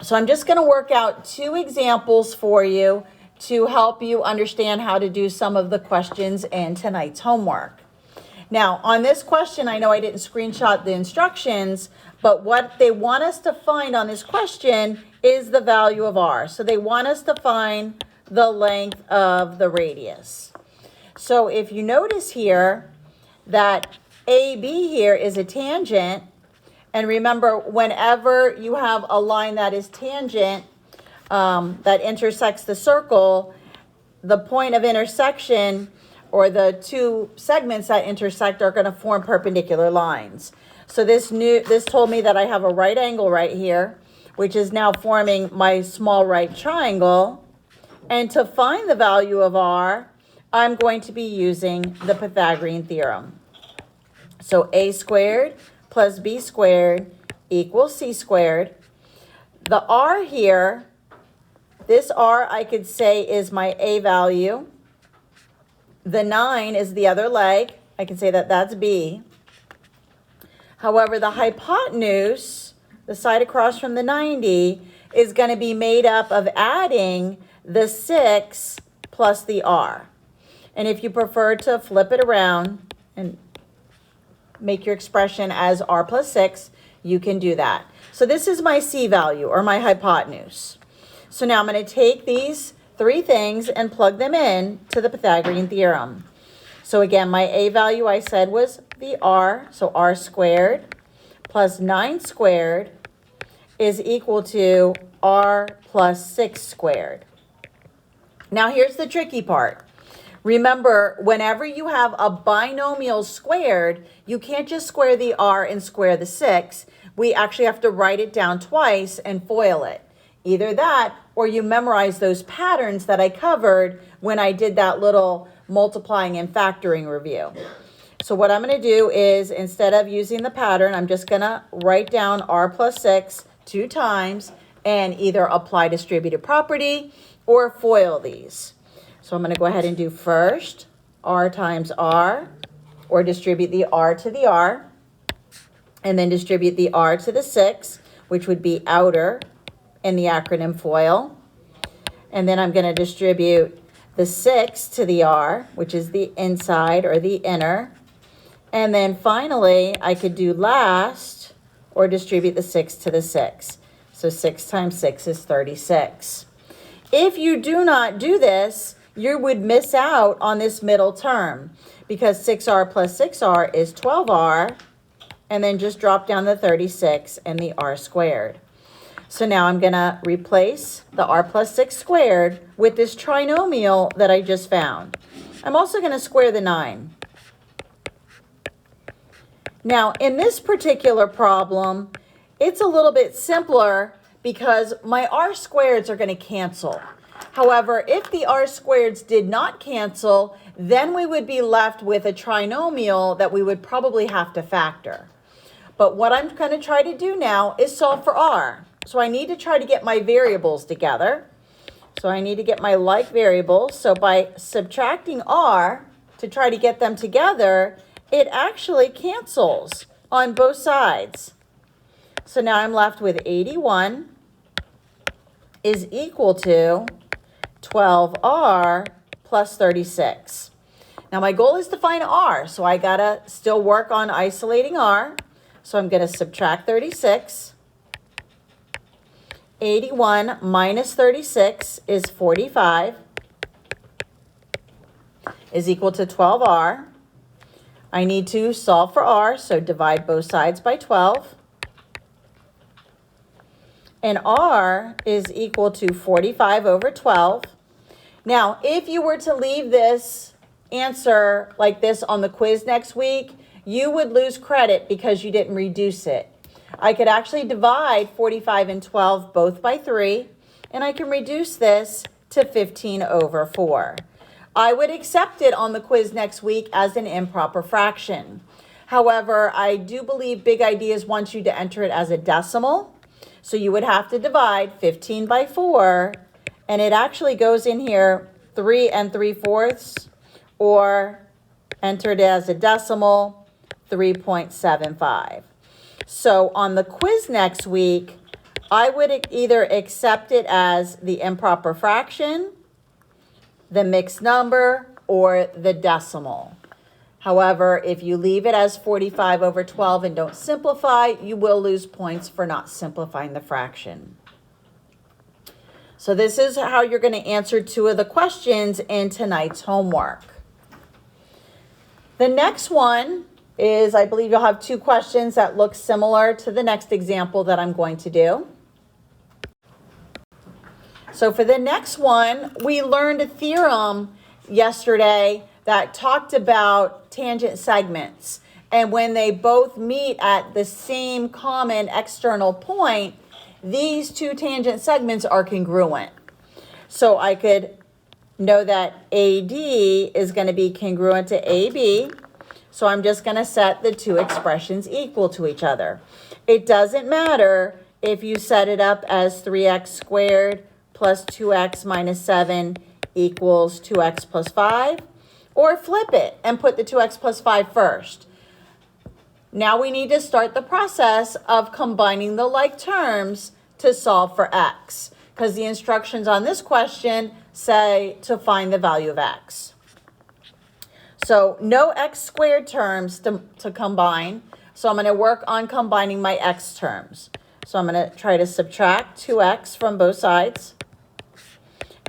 So I'm just going to work out 2 examples for you to help you understand how to do some of the questions in tonight's homework. Now, on this question, I know I didn't screenshot the instructions, but what they want us to find on this question is the value of r. So they want us to find the length of the radius. So if you notice here that AB here is a tangent, and remember, whenever you have a line that is tangent, that intersects the circle, the point of intersection or the 2 segments that intersect are going to form perpendicular lines. So this told me that I have a right angle right here, which is now forming my small right triangle. And to find the value of r, I'm going to be using the Pythagorean theorem. So a squared plus b squared equals c squared. The r here, this r I could say is my a value. The 9 is the other leg. I can say that that's b. However, the hypotenuse, the side across from the 90, is going to be made up of adding the 6 plus the r. And if you prefer to flip it around and make your expression as r plus 6, you can do that. So this is my c value, or my hypotenuse. So now I'm going to take these 3 things and plug them in to the Pythagorean theorem. So again, my a value I said was the r, so r squared plus 9 squared is equal to r plus 6 squared. Now here's the tricky part. Remember, whenever you have a binomial squared, you can't just square the r and square the 6. We actually have to write it down twice and FOIL it. Either that, or you memorize those patterns that I covered when I did that little multiplying and factoring review. So what I'm going to do is, instead of using the pattern, I'm just going to write down r plus 6 2 times and either apply distributive property or FOIL these. So I'm going to go ahead and do first r times r, or distribute the r to the r, and then distribute the r to the 6, which would be outer in the acronym FOIL. And then I'm going to distribute the 6 to the r, which is the inside or the inner. And then finally, I could do last, or distribute the 6 to the 6. So 6 times 6 is 36. If you do not do this, you would miss out on this middle term, because 6r plus 6r is 12r, and then just drop down the 36 and the r squared. So now I'm going to replace the r plus 6 squared with this trinomial that I just found. I'm also going to square the 9. Now, in this particular problem, it's a little bit simpler because my r squareds are going to cancel. However, if the r squareds did not cancel, then we would be left with a trinomial that we would probably have to factor. But what I'm going to try to do now is solve for r. So I need to try to get my variables together. So I need to get my like variables. So by subtracting r to try to get them together, it actually cancels on both sides. So now I'm left with 81 is equal to 12r plus 36. Now my goal is to find r, so I gotta still work on isolating r. So I'm gonna subtract 36. 81 minus 36 is 45, is equal to 12r. I need to solve for r, so divide both sides by 12. And r is equal to 45 over 12. Now, if you were to leave this answer like this on the quiz next week, you would lose credit because you didn't reduce it. I could actually divide 45 and 12 both by 3, and I can reduce this to 15 over 4. I would accept it on the quiz next week as an improper fraction. However, I do believe Big Ideas wants you to enter it as a decimal. So you would have to divide 15 by 4, and it actually goes in here 3 3/4, or entered as a decimal 3.75. So on the quiz next week, I would either accept it as the improper fraction, the mixed number, or the decimal. However, if you leave it as 45 over 12 and don't simplify, you will lose points for not simplifying the fraction. So this is how you're going to answer 2 of the questions in tonight's homework. The next one is, I believe you'll have 2 questions that look similar to the next example that I'm going to do. So for the next one, we learned a theorem yesterday that talked about tangent segments. And when they both meet at the same common external point, these 2 tangent segments are congruent. So I could know that AD is going to be congruent to AB. So I'm just going to set the 2 expressions equal to each other. It doesn't matter if you set it up as 3x squared plus 2x minus 7 equals 2x plus 5, or flip it and put the 2x plus 5 first. Now we need to start the process of combining the like terms to solve for x, because the instructions on this question say to find the value of x. So no x squared terms to combine, so I'm going to work on combining my x terms. So I'm going to try to subtract 2x from both sides.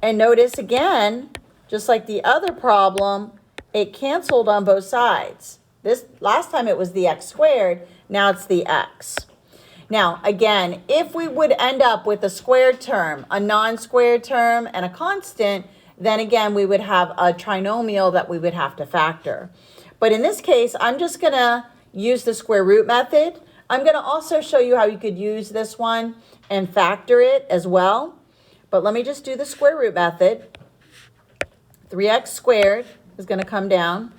And notice again, just like the other problem, it canceled on both sides. This last time it was the x squared, now it's the x. Now, again, if we would end up with a squared term, a non-squared term, and a constant, then again, we would have a trinomial that we would have to factor. But in this case, I'm just going to use the square root method. I'm going to also show you how you could use this one and factor it as well. But let me just do the square root method. 3x squared is going to come down.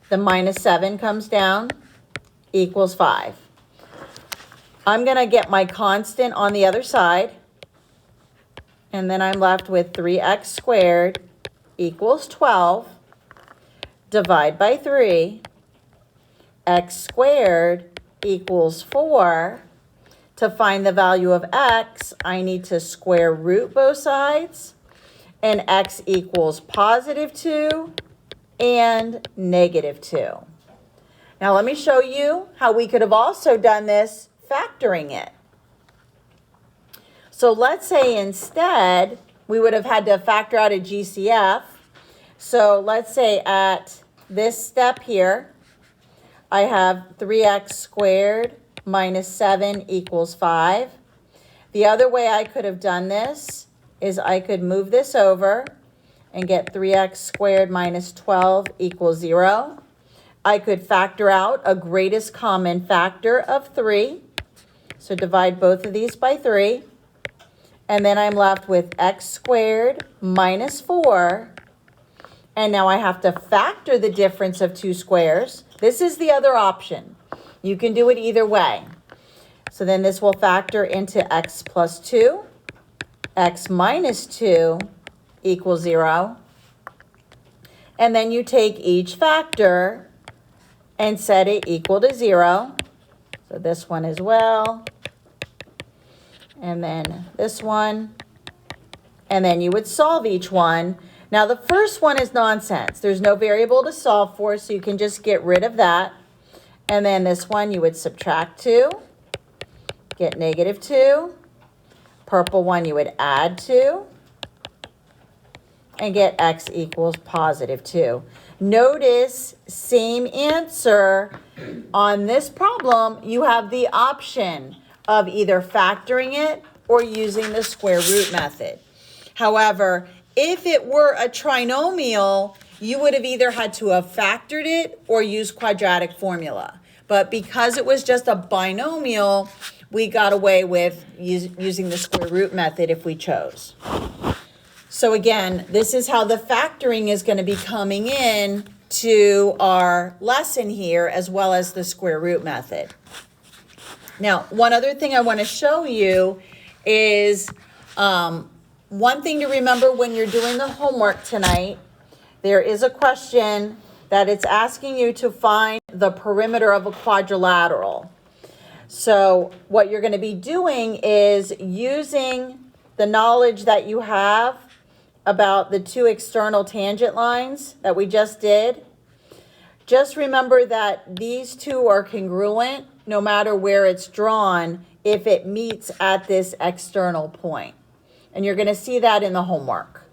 The minus 7 comes down, equals 5. I'm going to get my constant on the other side. And then I'm left with 3x squared equals 12. Divide by 3. X squared equals 4. To find the value of x, I need to square root both sides, and x equals positive 2 and negative 2. Now let me show you how we could have also done this factoring it. So let's say instead we would have had to factor out a GCF. So let's say at this step here, I have 3x squared minus 7 equals 5. The other way I could have done this is I could move this over and get 3x squared minus 12 equals 0. I could factor out a greatest common factor of 3. So divide both of these by 3. And then I'm left with x squared minus 4. And now I have to factor the difference of 2 squares. This is the other option. You can do it either way. So then this will factor into x plus 2. X minus 2 equals 0. And then you take each factor and set it equal to 0. So this one as well. And then this one. And then you would solve each one. Now the first one is nonsense. There's no variable to solve for, so you can just get rid of that. And then this one you would subtract 2, get negative 2. Purple one you would add 2, and get x equals positive 2. Notice, same answer. On this problem, you have the option of either factoring it or using the square root method. However, if it were a trinomial, you would have either had to have factored it or used quadratic formula. But because it was just a binomial, we got away with using the square root method if we chose. So again, this is how the factoring is going to be coming in to our lesson here, as well as the square root method. Now, one other thing I want to show you is one thing to remember when you're doing the homework tonight. There is a question that it's asking you to find the perimeter of a quadrilateral. So what you're going to be doing is using the knowledge that you have about the two external tangent lines that we just did. Just remember that these two are congruent no matter where it's drawn if it meets at this external point. And you're going to see that in the homework.